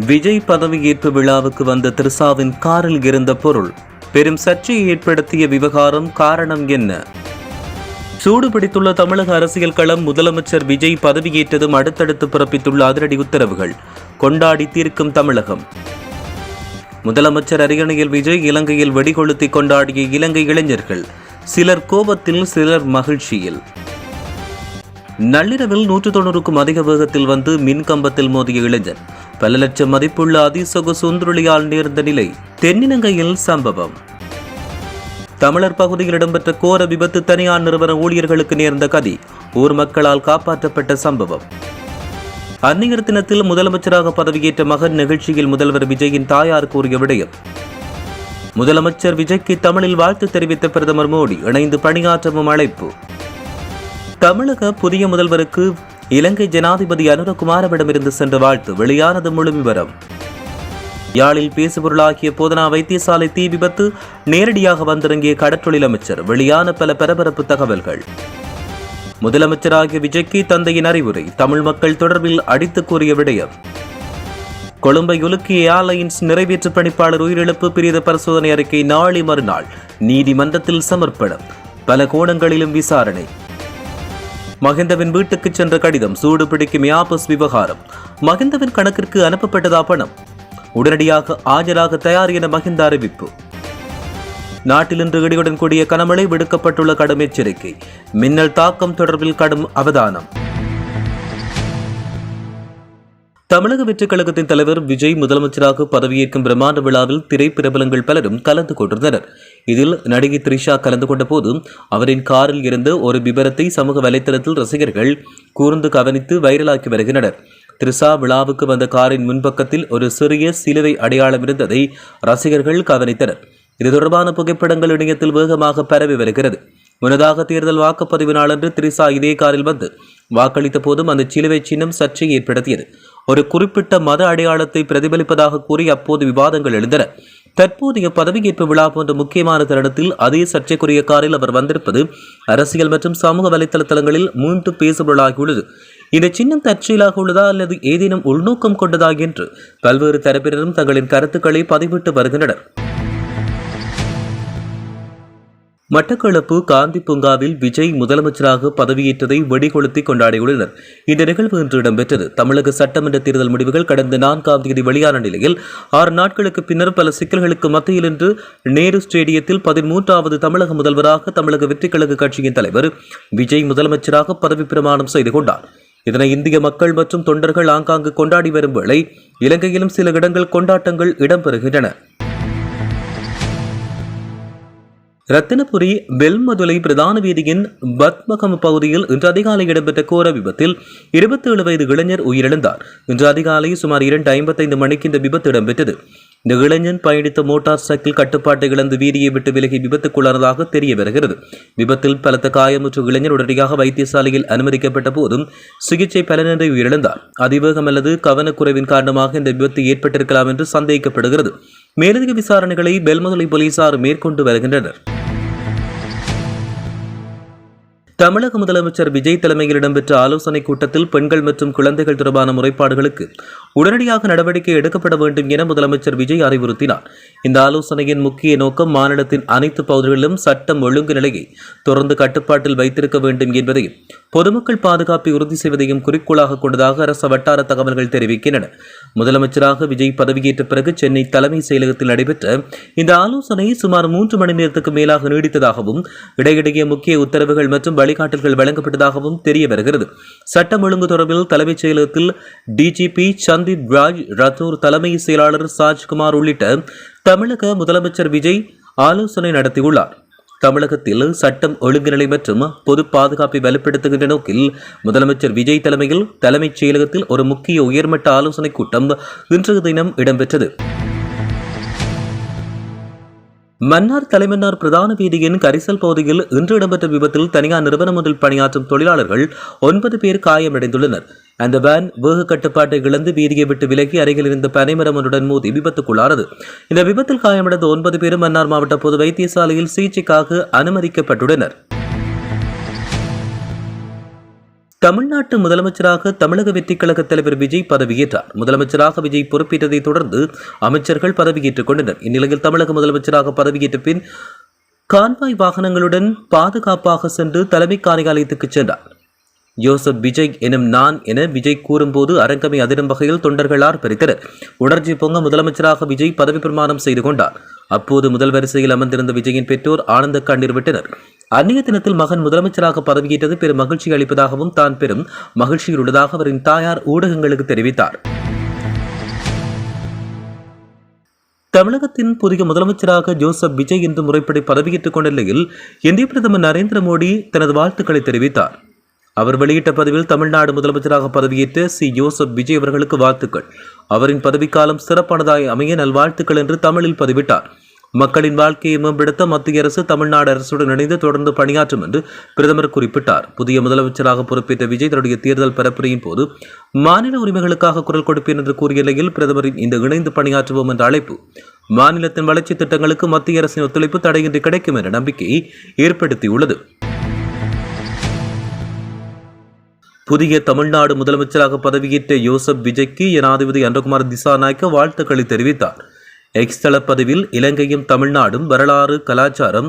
விஜய் பதவியேற்பு விழாவுக்கு வந்த த்ரிஷாவின் காரில் இருந்த பொருள் பெரும் சர்ச்சையை ஏற்படுத்திய விவகாரம் காரணம் என்ன? சூடுபிடித்துள்ள தமிழக அரசியல் களம். முதலமைச்சர் விஜய் பதவியேற்றதும் அடுத்தடுத்து பிறப்பித்துள்ள அதிரடி உத்தரவுகள். கொண்டாடி தீர்க்கும் தமிழகம். முதலமைச்சர் அரியணையில் விஜய், இலங்கையில் வெடிகொளுத்தி கொண்டாடிய இலங்கை இளைஞர்கள். சிலர் கோபத்தில், சிலர் மகிழ்ச்சியில். நள்ளிரவில் 190க்கும் அதிக வேகத்தில் வந்து மின் கம்பத்தில் மோதிய இளைஞர். பல லட்சம் மதிப்புள்ள அதிசொகுசு சுந்துருளியால் நேர்ந்த நிலை. தென்னிலங்கையில் சம்பவம். தமிழர் பகுதியில் இடம்பெற்ற கோர விபத்து. தனியார் நிறுவன ஊழியர்களுக்கு நேர்ந்த கதி. ஊர் மக்களால் காப்பாற்றப்பட்ட சம்பவம். அந்நியர் தினத்தில் முதலமைச்சராக பதவியேற்ற மகன் நிகழ்ச்சியில் முதல்வர் விஜயின் தாயார் கூறிய விடயம். முதலமைச்சர் விஜய்க்கு தமிழில் வாழ்த்து தெரிவித்த பிரதமர் மோடி. இணைந்து பணியாற்றவும் அழைப்பு. தமிழக புதிய முதல்வருக்கு இலங்கை ஜனாதிபதி அனுரகுமாரவிடமிருந்து சென்ற வாழ்த்து. வெளியானது முழு விவரம். யாழில் பேசுபொருளாகிய போதனா வைத்தியசாலை தீ விபத்து. நேரடியாக வந்திறங்கிய கடற்றொழில் அமைச்சர். வெளியான பல பரபரப்பு தகவல்கள். முதலமைச்சராகிய விஜய்க்கு தந்தையின் அறிவுரை. தமிழ் மக்கள் தொடர்பில் அடித்து கூறிய விடயம். கொழும்பை உலுக்கிய ஏர்லைன்ஸ் நிறைவேற்று பணிப்பாளர் உயிரிழப்பு. பிரேத பரிசோதனை அறிக்கை நாளை மறுநாள் நீதிமன்றத்தில் சமர்ப்பணம். பல கோணங்களிலும் விசாரணை. மகிந்தவின் வீட்டுக்கு சென்ற கடிதம். சூடு பிடிக்கும் யாபஸ் விவகாரம். மகிந்தவின் கணக்கிற்கு அனுப்பப்பட்டதா பணம்? உடனடியாக ஆஜராக தயார் என மகிந்த அறிவிப்பு. நாட்டில் இன்று இடியுடன் கூடிய கனமழை. விடுக்கப்பட்டுள்ள கடும் எச்சரிக்கை. மின்னல் தாக்கம் தொடர்பில் கடும் அவதானம். தமிழக வெற்றிக் கழகத்தின் தலைவர் விஜய் முதலமைச்சராக பதவியேற்கும் பிரம்மாண்ட விழாவில் திரைப்பிரபலங்கள் பலரும் கலந்து கொண்டிருந்தனர். இதில் நடிகை த்ரிஷா கலந்து கொண்ட போது அவரின் காரில் இருந்த ஒரு விபரத்தை சமூக வலைதளத்தில் ரசிகர்கள் கூர்ந்து கவனித்து வைரலாக்கி வருகின்றனர். த்ரிஷா விழாவுக்கு வந்த காரின் முன்பக்கத்தில் ஒரு சிறிய சிலுவை அடையாளம் இருந்ததை ரசிகர்கள் கவனித்தனர். இது தொடர்பான புகைப்படங்கள் இணையத்தில் வேகமாக பரவி வருகிறது. முன்னதாக தேர்தல் வாக்குப்பதிவு நாளன்று த்ரிஷா இதே காரில் வந்து வாக்களித்த போதும் அந்த சிலுவை சின்னம் சர்ச்சையை ஏற்படுத்தியது. ஒரு குறிப்பிட்ட மத அடையாளத்தை பிரதிபலிப்பதாக கூறி அப்போது விவாதங்கள் எழுந்தன. தற்போதைய பதவியேற்பு விழா போன்ற முக்கியமான தருணத்தில் அதே சர்ச்சைக்குரிய காரில் அவர் வந்திருப்பது அரசியல் மற்றும் சமூக வலைதள தளங்களில் மீண்டும் பேசுபொருளாகியுள்ளது. இந்த சின்னம் தற்செயலாக உள்ளதா அல்லது ஏதேனும் உள்நோக்கம் கொண்டதா என்று பல்வேறு தரப்பினரும் தங்களின் கருத்துக்களை பதிவிட்டு வருகின்றனர். மட்டக்களப்பு காந்தி பூங்காவில் விஜய் முதலமைச்சராக பதவியேற்றதை வெடிகொளுத்தி கொண்டாடியுள்ளனர். இந்த நிகழ்வு இன்று இடம்பெற்றது. தமிழக சட்டமன்ற தேர்தல் முடிவுகள் கடந்த 4ஆம் தேதி வெளியான நிலையில் 6 நாட்களுக்கு பின்னர் பல சிக்கல்களுக்கு மத்தியில் இன்று நேரு ஸ்டேடியத்தில் 13வது தமிழக முதல்வராக தமிழக வெற்றிக் கழக கட்சியின் தலைவர் விஜய் முதலமைச்சராக பதவி பிரமாணம் செய்து கொண்டார். இதனை இந்திய மக்கள் மற்றும் தொண்டர்கள் ஆங்காங்கு கொண்டாடி வரும் வேளை இலங்கையிலும் சில இடங்கள் கொண்டாட்டங்கள் இடம்பெறுகின்றன. ரத்தினபுரி வெல்மதுலை பிரதான வீதியின் பத்மகம் பகுதியில் இன்று அதிகாலை இடம்பெற்ற கோர விபத்தில் 27 வயது இளைஞர் உயிரிழந்தார். இன்று அதிகாலை சுமார் 2:55 மணிக்கு இந்த விபத்து இடம்பெற்றது. இந்த இளைஞன் பயணித்த மோட்டார் சைக்கிள் கட்டுப்பாட்டை இழந்து வீதியை விட்டு விலகி விபத்துக்குள்ளானதாக தெரிய வருகிறது. விபத்தில் பலத்த காயமுற்ற இளைஞர் உடனடியாக வைத்தியசாலையில் அனுமதிக்கப்பட்ட போதும் சிகிச்சை பலனின்றி உயிரிழந்தார். அதிவேகம் அல்லது கவனக்குறைவின் காரணமாக இந்த விபத்து ஏற்பட்டிருக்கலாம் என்று சந்தேகிக்கப்படுகிறது. மேலதிக விசாரணைகளை பெல்மதுலை போலீசார் மேற்கொண்டு வருகின்றனர். தமிழக முதலமைச்சர் விஜய் தலைமையில் இடம்பெற்ற ஆலோசனைக் கூட்டத்தில் பெண்கள் மற்றும் குழந்தைகள் தொடர்பான முறைப்பாடுகளுக்கு உடனடியாக நடவடிக்கை எடுக்கப்பட வேண்டும் என முதலமைச்சர் விஜய் அறிவுறுத்தினார். இந்த ஆலோசனையின் முக்கிய நோக்கம் மாநிலத்தின் அனைத்து பகுதிகளிலும் சட்டம் ஒழுங்கு நிலையை தொடர்ந்து கட்டுப்பாட்டில் வைத்திருக்க வேண்டும் என்பதையும் பொதுமக்கள் பாதுகாப்பை உறுதி செய்வதையும் குறிக்கோளாக கொண்டதாக அரசு வட்டார தகவல்கள் தெரிவிக்கின்றன. முதலமைச்சராக விஜய் பதவியேற்ற பிறகு சென்னை தலைமை செயலகத்தில் நடைபெற்ற இந்த ஆலோசனை சுமார் 3 மணி நேரத்துக்கு மேலாக நீடித்ததாகவும் இடையிடையே முக்கிய உத்தரவுகள் மற்றும் வழிகாட்டல்கள் வழங்கப்பட்டதாகவும் தெரிய வருகிறது. சட்டம் ஒழுங்கு தொடர்பில் தலைமைச் செயலகத்தில் டிஜிபி சந்தீப் ராஜ் ரத்தோர், தலைமை செயலாளர் சாஜ்குமார் உள்ளிட்ட தமிழக முதலமைச்சர் விஜய் ஆலோசனை நடத்தியுள்ளார். தமிழகத்தில் சட்டம் ஒழுங்குநிலை மற்றும் பொது பாதுகாப்பை வலுப்படுத்துகின்ற நோக்கில் முதலமைச்சர் விஜய் தலைமையில் தலைமைச் செயலகத்தில் ஒரு முக்கிய உயர்மட்ட ஆலோசனைக் கூட்டம் இன்றைய தினம் இடம்பெற்றது. மன்னார் தலைமன்னார் பிரதான வீதியின் கரிசல் பகுதியில் இன்று இடம்பெற்ற விபத்தில் தனியார் நிறுவனம் ஒன்றில் பணியாற்றும் தொழிலாளர்கள் 9 பேர் காயமடைந்துள்ளனர். அந்த வேன் வேக கட்டுப்பாட்டை இழந்து வீதியை விட்டு விலகி அருகில் இருந்த பனைமரம் ஒன்றுடன் மோதி விபத்துக்குள்ளானது. இந்த விபத்தில் காயமடைந்த 9 பேரும் மன்னார் மாவட்ட பொது வைத்தியசாலையில் சிகிச்சைக்காக அனுமதிக்கப்பட்டுள்ளனர். தமிழ்நாட்டு முதலமைச்சராக தமிழக வெற்றிக் கழக தலைவர் விஜய் பதவியேற்றார். முதலமைச்சராக விஜய் பொறுப்பேற்றதை தொடர்ந்து அமைச்சர்கள் பதவியேற்றுக் கொண்டனர். இந்நிலையில் தமிழக முதலமைச்சராக பதவியேற்ற பின் கான்வாய் வாகனங்களுடன் பாதுகாப்பாக சென்று தலைமை காரியாலயத்துக்கு சென்றார். ஜோசப் விஜய் எனும் நான் என விஜய் கூறும்போது அரங்கமை அதிரும் வகையில் தொண்டர்கள் ஆர்ப்பரித்தனர். உணர்ச்சி பொங்க முதலமைச்சராக விஜய் பதவி பிரமாணம் செய்து கொண்டார். அப்போது முதல் வரிசையில் அமர்ந்திருந்த விஜயின் பெற்றோர் ஆனந்த கண்ணீர் விட்டனர். அந்நிய தினத்தில் மகன் முதலமைச்சராக பதவியேற்றது பெரும் மகிழ்ச்சி அளிப்பதாகவும் தான் பெரும் மகிழ்ச்சியில் உள்ளதாக அவரின் தாயார் ஊடகங்களுக்கு தெரிவித்தார். தமிழகத்தின் புதிய முதலமைச்சராக ஜோசப் விஜய் இன்று முறைப்படி பதவியேற்றுக் கொண்ட நிலையில் இந்திய பிரதமர் நரேந்திர மோடி தனது வாழ்த்துக்களை தெரிவித்தார். அவர் வெளியிட்ட பதிவில் தமிழ்நாடு முதலமைச்சராக பதவியேற்ற ஜோசப் விஜய் அவர்களுக்கு வாழ்த்துக்கள். அவரின் பதவிக்காலம் சிறப்பானதாய் அமைய நல்வாழ்த்துக்கள் என்று தமிழில் பதிவிட்டார். மக்களின் வாழ்க்கையை மேம்படுத்த மத்திய அரசு தமிழ்நாடு அரசுடன் இணைந்து தொடர்ந்து பணியாற்றும் என்று பிரதமர் குறிப்பிட்டார். புதிய முதலமைச்சராக பொறுப்பேற்ற விஜய் தன்னுடைய தேர்தல் பரப்புரையின் போது மாநில உரிமைகளுக்காக குரல் கொடுப்பேன் என்று கூறிய நிலையில் பிரதமரின் இந்த இணைந்து பணியாற்றுவோம் என்ற அழைப்பு மாநிலத்தின் வளர்ச்சி திட்டங்களுக்கு மத்திய அரசின் ஒத்துழைப்பு தடையின்றி கிடைக்கும் என்ற நம்பிக்கையை ஏற்படுத்தியுள்ளது. புதிய தமிழ்நாடு முதலமைச்சராக பதவியேற்ற ஜோசப் விஜய்க்கு ஜனாதிபதி அன்றகுமார் திசாநாயக்க வாழ்த்துக்களை தெரிவித்தார். எக்ஸ் தள பதிவில் இலங்கையும் தமிழ்நாடும் வரலாறு, கலாச்சாரம்,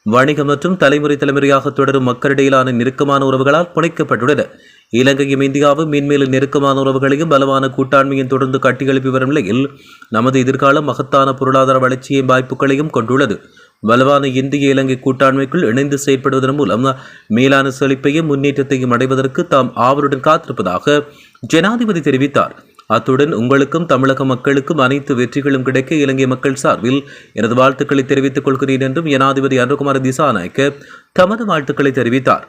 வணிகம் மற்றும் தலைமுறையாக தொடரும் மக்களிடையிலான நெருக்கமான உறவுகளால் புனைக்கப்பட்டுள்ளன. இலங்கையும் இந்தியாவும் மேன்மேலும் நெருக்கமான உறவுகளையும் பலமான கூட்டாண்மையும் தொடர்ந்து கட்டியெழுப்பி வரும் நிலையில் நமது எதிர்காலம் மகத்தான பொருளாதார வளர்ச்சியையும் வாய்ப்புகளையும் கொண்டுள்ளது. வலுவான இந்திய இலங்கை கூட்டாண்மைக்குள் இணைந்து செயற்படுவதன் மூலம் மேலான செழிப்பையும் முன்னேற்றத்தையும் அடைவதற்கு தாம் ஆவலுடன் காத்திருப்பதாக ஜனாதிபதி தெரிவித்தார். அத்துடன் உங்களுக்கும் தமிழக மக்களுக்கும் அனைத்து வெற்றிகளும் கிடைக்க இலங்கை மக்கள் சார்பில் எனது வாழ்த்துக்களை தெரிவித்துக் கொள்கிறேன் என்றும் ஜனாதிபதி அன்றகுமார் திசாநாயக்க தமது வாழ்த்துக்களை தெரிவித்தார்.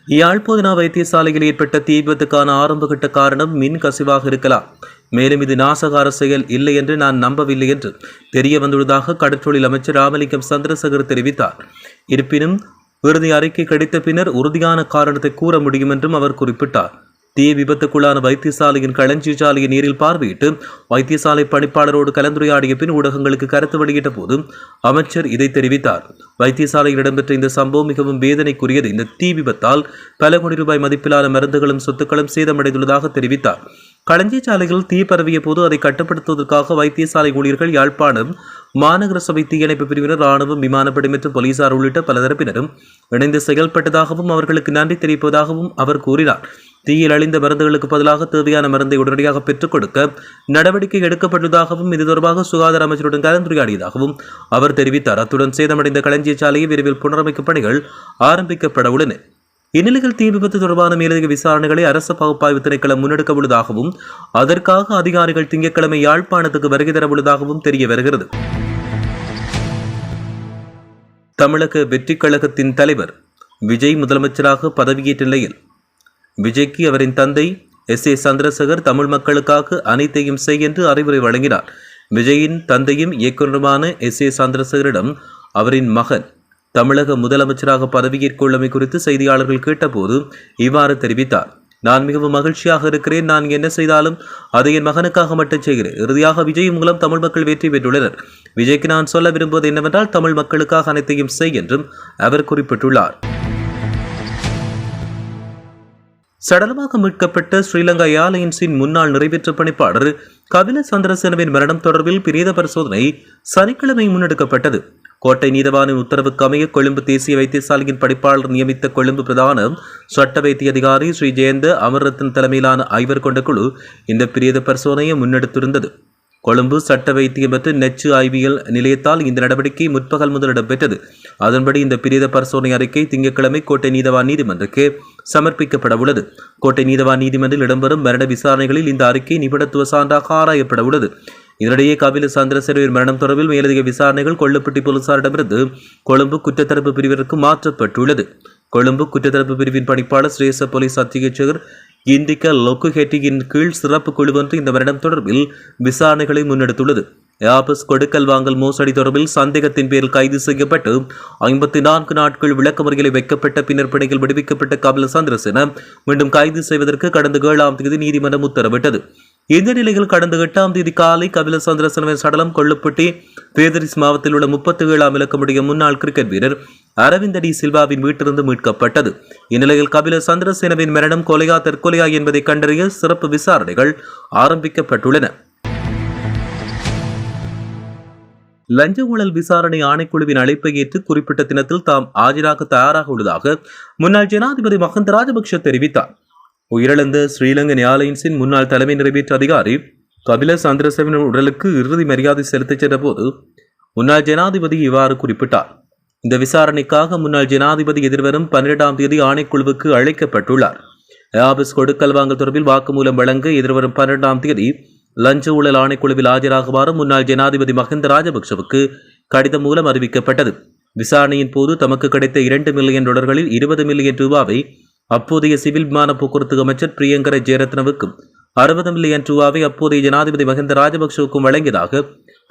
யாழ்ப்பாண வைத்தியசாலையில் ஏற்பட்ட தீ விபத்துக்கான ஆரம்பகட்ட காரணம் மின் கசிவாக இருக்கலாம். மேலும் இது நாசகார செயல் இல்லை என்று நான் நம்பவில்லை என்று தெரிய வந்துள்ளதாக கடற்றொழில் அமைச்சர் ராமலிங்கம் சந்திரசேகர் தெரிவித்தார். இருப்பினும் இறுதி அறிக்கை கிடைத்த பின்னர் உறுதியான காரணத்தை கூற முடியும் என்றும் அவர் குறிப்பிட்டார். தீ விபத்துக்குள்ளான வைத்தியசாலையின் களஞ்சியசாலையை நேரில் பார்வையிட்டு வைத்தியசாலை பணிப்பாளரோடு கலந்துரையாடிய பின் ஊடகங்களுக்கு கருத்து வெளியிட்ட போது அமைச்சர் இதை தெரிவித்தார். வைத்தியசாலையில் இடம்பெற்ற இந்த சம்பவம் மிகவும் வேதனைக்குரியது. இந்த தீ விபத்தால் பல கோடி ரூபாய் மதிப்பிலான மருந்துகளும் சொத்துக்களும் சேதமடைந்துள்ளதாக தெரிவித்தார். களஞ்சியசாலையில் தீ பரவிய போது அதை கட்டுப்படுத்துவதற்காக வைத்தியசாலை ஊழியர்கள், யாழ்ப்பாணம் மாநகர சபை தீயணைப்பு பிரிவினர், ராணுவம், விமானப்படை மற்றும் போலீசார் உள்ளிட்ட பல தரப்பினரும் இணைந்து செயல்பட்டதாகவும் அவர்களுக்கு நன்றி தெரிவிப்பதாகவும் அவர் கூறினார். தீயில் அழிந்த மருந்துகளுக்கு பதிலாக தேவையான மருந்தை உடனடியாக பெற்றுக் கொடுக்க நடவடிக்கை எடுக்கப்பட்டுள்ளதாகவும் இது தொடர்பாக சுகாதார அமைச்சருடன் கலந்துரையாடியதாகவும் அவர் தெரிவித்தார். அத்துடன் சேதமடைந்த களஞ்சியசாலையை விரைவில் புனரமைக்கும் பணிகள் ஆரம்பிக்கப்பட உள்ளன. இந்நிலையில் தீ விபத்து தொடர்பான மேலதிக விசாரணைகளை அரசு பகுப்பாய்வு திணைக்களம் முன்னெடுக்க உள்ளதாகவும் அதற்காக அதிகாரிகள் திங்கட்கிழமை யாழ்ப்பாணத்துக்கு வருகை தர உள்ளதாகவும் தெரிய வருகிறது. தமிழக வெற்றிக் கழகத்தின் தலைவர் விஜய் முதலமைச்சராக பதவியேற்ற நிலையில் விஜய்க்கு அவரின் தந்தை சந்திரசேகர் தமிழ் மக்களுக்காக அனைத்தையும் செய் என்று அறிவுரை வழங்கினார். விஜயின் தந்தையும் இயக்குநருமான சந்திரசேகரிடம் அவரின் மகன் தமிழக முதலமைச்சராக பதவியேற்கொள்ளமை குறித்து செய்தியாளர்கள் கேட்டபோது இவ்வாறு தெரிவித்தார். நான் மிகவும் மகிழ்ச்சியாக இருக்கிறேன். நான் என்ன செய்தாலும் அதை என் மகனுக்காக மட்டும் செய்கிறேன். இறுதியாக விஜய் மூலம் தமிழ் மக்கள் வெற்றி பெற்றுள்ளனர். விஜய்க்கு நான் சொல்ல விரும்புவது என்னவென்றால் தமிழ் மக்களுக்காக அனைத்தையும் செய் என்றும் அவர் குறிப்பிட்டுள்ளார். சடலமாக மீட்கப்பட்ட ஸ்ரீலங்கா ஏர்லைன்ஸின் முன்னாள் நிறைவேற்ற பணிப்பாளர் கபில சந்திரசேனவின் மரணம் தொடர்பில் பிரேத பரிசோதனை சனிக்கிழமை முன்னெடுக்கப்பட்டது. கோட்டை நீதவானின் உத்தரவுக்கு அமைய கொழும்பு தேசிய வைத்தியசாலையின் படிப்பாளர் நியமித்த கொழும்பு பிரதான சட்ட வைத்திய அதிகாரி ஸ்ரீ ஜெயந்த அமர்ரத்ன தலைமையிலான ஐவர் கொண்ட குழு இந்த பிரேத பரிசோதனையை முன்னெடுத்திருந்தது. கொழும்பு சட்ட வைத்தியம் மற்றும் நச்சு ஆய்வியல் நிலையத்தால் இந்த நடவடிக்கை முற்பகல் முதல் இடம்பெற்றது. அதன்படி இந்த பிரேத பரிசோதனை அறிக்கை திங்கட்கிழமை கோட்டை நீதவான் நீதிமன்றಕ್ಕೆ சமர்ப்பிக்கப்பட உள்ளது. கோட்டை நீதவான் நீதிமன்றில் இடம்பெறும் மரண விசாரணைகளில் இந்த அறிக்கை நிபுணத்துவ சான்றாக ஆராயப்பட உள்ளது. இதனிடையே கபில சந்திரசேனவின் மரணம் தொடர்பில் மேலதிக விசாரணைகள் கொள்ளுப்பட்டி போலீசாரிடமிருந்து கொழும்பு குற்றத்தரப்பு பிரிவிற்கு மாற்றப்பட்டுள்ளது. கொழும்பு குற்றத்தரப்பு பிரிவின் பணிப்பாளர் சிரேஷ்ட போலீஸ் அத்தியட்சகர் இந்திக்க லொக்குஹெட்டியின் கீழ் சிறப்பு குழு ஒன்று இந்த மரணம் தொடர்பில் விசாரணைகளை முன்னெடுத்துள்ளது. ஏர்பஸ் கொடுக்கல் வாங்கல் மோசடி தொடர்பில் சந்தேகத்தின் பேரில் கைது செய்யப்பட்டு 54 நாட்கள் விளக்கமறியலை வைக்கப்பட்ட பின்னர் பிணையில் விடுவிக்கப்பட்ட கபில சந்திரசேன மீண்டும் கைது செய்வதற்கு கடந்த 7ஆம் தேதி நீதிமன்றம் உத்தரவிட்டது. இந்த நிலையில் கடந்த 8ஆம் தேதி காலை கபில சந்திரசேனவின் சடலம் கொள்ளுப்பட்டி பேதரிஸ் மாவட்டத்தில் உள்ள 37ஆம் இலக்கமுடைய முன்னாள் கிரிக்கெட் வீரர் அரவிந்த் டி சில்வாவின் வீட்டிலிருந்து மீட்கப்பட்டது. இந்நிலையில் கபில சந்திரசேனவின் மரணம் கொலையா தற்கொலையா என்பதை கண்டறிய சிறப்பு விசாரணைகள் ஆரம்பிக்கப்பட்டுள்ளன. லஞ்ச ஊழல் விசாரணை ஆணைக்குழுவின் அழைப்பை ஏற்று குறிப்பிட்ட தினத்தில் தாம் ஆஜராக தயாராக உள்ளதாக முன்னாள் ஜனாதிபதி மஹிந்த ராஜபக்ஷ தெரிவித்தார். உயிரிழந்த ஸ்ரீலங்கன் ஏர்லைன்ஸின் முன்னாள் தலைமை நிறைவேற்று அதிகாரி கபில சந்திரசேனவின் உடலுக்கு இறுதி மரியாதை செலுத்திச் சென்ற போது முன்னாள் ஜனாதிபதி இவ்வாறு குறிப்பிட்டார். இந்த விசாரணைக்காக முன்னாள் ஜனாதிபதி எதிர்வரும் 12ஆம் தேதி ஆணைக்குழுவுக்கு அழைக்கப்பட்டுள்ளார். ஏர்பஸ் கொடுக்கல் வாங்கல் தொடர்பில் வாக்குமூலம் வழங்க எதிர்வரும் 12ஆம் தேதி லஞ்ச ஊழல் ஆணைக்குழுவில் ஆஜராகுமாறு முன்னாள் ஜனாதிபதி மஹிந்த ராஜபக்ஷவுக்கு கடிதம் மூலம் அறிவிக்கப்பட்டது. விசாரணையின் போது தமக்கு கிடைத்த 2 மில்லியன் டாலர்களில் 20 மில்லியன் ரூபாவை அப்போதைய சிவில் விமான போக்குவரத்து அமைச்சர் பிரியங்கர ஜெயரத்னவுக்கும் 60 மில்லியன் ரூபாவை அப்போதைய ஜனாதிபதி மஹிந்த ராஜபக்ஷவுக்கும் வழங்கியதாக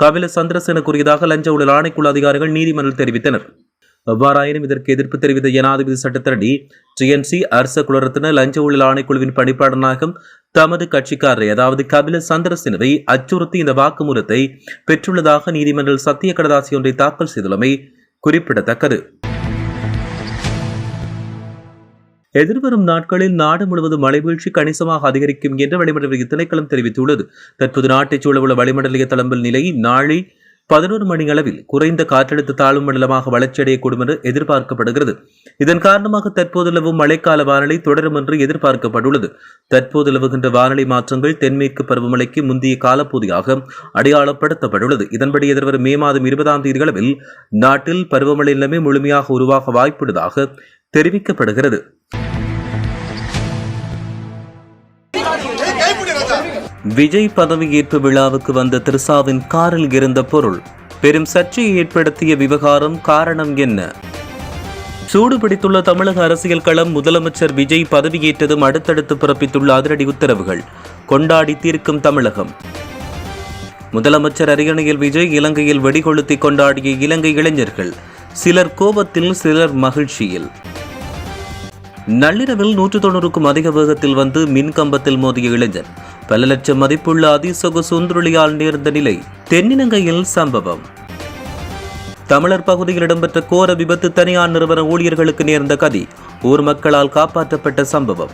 கபில சந்திரசேன கூறியதாக லஞ்ச ஊழல் ஆணைக்குழு அதிகாரிகள் நீதிமன்றில் தெரிவித்தனர். எவ்வாறாயினும் இதற்கு எதிர்ப்பு தெரிவித்த ஜனாதிபதி சட்டத்தரணி TNC அரச குலரத்ன லஞ்ச ஊழல் ஆணைக்குழுவின் பணிப்பாளராக தமது கட்சிக்காரரை அதாவது கபில சந்திரசேனவை அச்சுறுத்தி இந்த வாக்குமூலத்தை பெற்றுள்ளதாக நீதிமன்றில் சத்திய கடதாசி ஒன்றை தாக்கல் செய்துள்ளமை குறிப்பிடத்தக்கது. எதிர்வரும் நாட்களில் நாடு முழுவதும் மழைவீழ்ச்சி கணிசமாக அதிகரிக்கும் என்று வளிமண்டல திணைக்களம் தெரிவித்துள்ளது. தற்போது நாட்டைச் சூழவுள்ள வளிமண்டல தளம்பல் நிலை நாளை 11 மணி அளவில் குறைந்த காற்றழுத்த தாழ்வு மண்டலமாக வளர்ச்சியடையக்கூடும் என்று எதிர்பார்க்கப்படுகிறது. இதன் காரணமாக தற்போது நிலவும் மழைக்கால வானிலை தொடரும் என்று எதிர்பார்க்கப்பட்டுள்ளது. தற்போது நிலவுகின்ற வானிலை மாற்றங்கள் தென்மேற்கு பருவமழைக்கு முந்தைய காலப்பகுதியாக அடையாளப்படுத்தப்பட்டுள்ளது. இதன்படி எதிர்வரும் மே மாதம் 20ஆம் தேதி அளவில் நாட்டில் பருவமழை நிலைமை முழுமையாக உருவாக வாய்ப்புள்ளதாக தெரிவிக்கப்படுகிறது. விஜய் பதவியேற்பு விழாவுக்கு வந்த த்ரிஷாவின் காரில் இருந்த பொருள் பெரும் சர்ச்சையை ஏற்படுத்திய விவகாரம் காரணம் என்ன? சூடுபிடித்துள்ள தமிழக அரசியல் களம். முதலமைச்சர் விஜய் பதவியேற்றதும் அடுத்தடுத்து பிறப்பித்துள்ள அதிரடி உத்தரவுகள். கொண்டாடி தீர்க்கும் தமிழகம். முதலமைச்சர் அரியணையில் விஜய், இலங்கையில் வெடிகொளுத்தி கொண்டாடிய இலங்கை இளைஞர்கள். சிலர் கோபத்தில், சிலர் மகிழ்ச்சியில். நள்ளிரவில் 190க்கும் அதிக வேகத்தில் வந்து மின் கம்பத்தில் மோதிய இளைஞர். பல லட்சம் மதிப்புள்ள அதிசொகுசு சுந்துருளியால் நேர்ந்த நிலை. தென்னிலங்கையில் சம்பவம். தமிழர் பகுதியில் இடம்பெற்ற கோர விபத்து. தனியார் நிறுவன ஊழியர்களுக்கு நேர்ந்த கதி. ஊர் மக்களால் காப்பாற்றப்பட்ட சம்பவம்.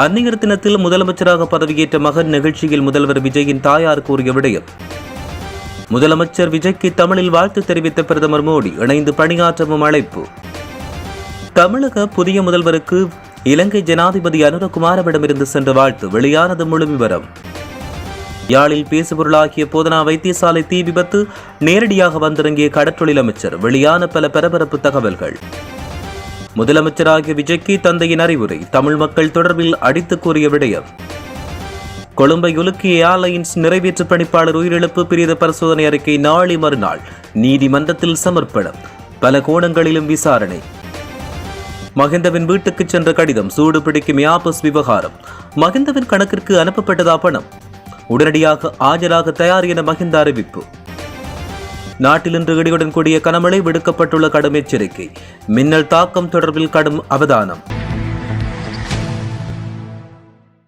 அந்நியர் தினத்தில் முதலமைச்சராக பதவியேற்ற மகன் நிகழ்ச்சியில் முதல்வர் விஜயின் தாயார் கூறிய விடயம். முதலமைச்சர் விஜய்க்கு தமிழில் வாழ்த்து தெரிவித்த பிரதமர் மோடி. இணைந்து பணியாற்றவும் அழைப்பு. தமிழக புதிய முதல்வருக்கு இலங்கை ஜனாதிபதி அனுரகுமாரவிடமிருந்து சென்ற வாழ்த்து. வெளியானது முழு விவரம். யாழில் பேசுபொருளாகிய போதனா வைத்தியசாலை தீ விபத்து. நேரடியாக வந்திறங்கிய கடற்றொழில் அமைச்சர். வெளியான பல பரபரப்பு தகவல்கள். முதலமைச்சராகிய விஜய்க்கு தந்தையின் அறிவுரை. தமிழ் மக்கள் தொடர்பில் அடித்து கூறிய விடயம். கொழும்பை உலுக்கிய ஏர்லைன்ஸ் நிறைவேற்று பணிப்பாளர் உயிரிழப்பு. பிரேத பரிசோதனை அறிக்கை நாளை மறுநாள் நீதிமன்றத்தில் சமர்ப்பணம். பல கோணங்களிலும் விசாரணை. மஹிந்தவின் வீட்டுக்கு சென்ற கடிதம். சூடு பிடிக்கும் ஏர்பஸ் விவகாரம். மஹிந்தவின் கணக்கிற்கு அனுப்பப்பட்டதா பணம்? உடனடியாக ஆஜராக தயார் என மஹிந்த அறிவிப்பு. நாட்டில் இன்று இடியுடன் கூடிய கனமழை. விடுக்கப்பட்டுள்ள கடும் எச்சரிக்கை. மின்னல் தாக்கம் தொடர்பில் கடும் அவதானம்.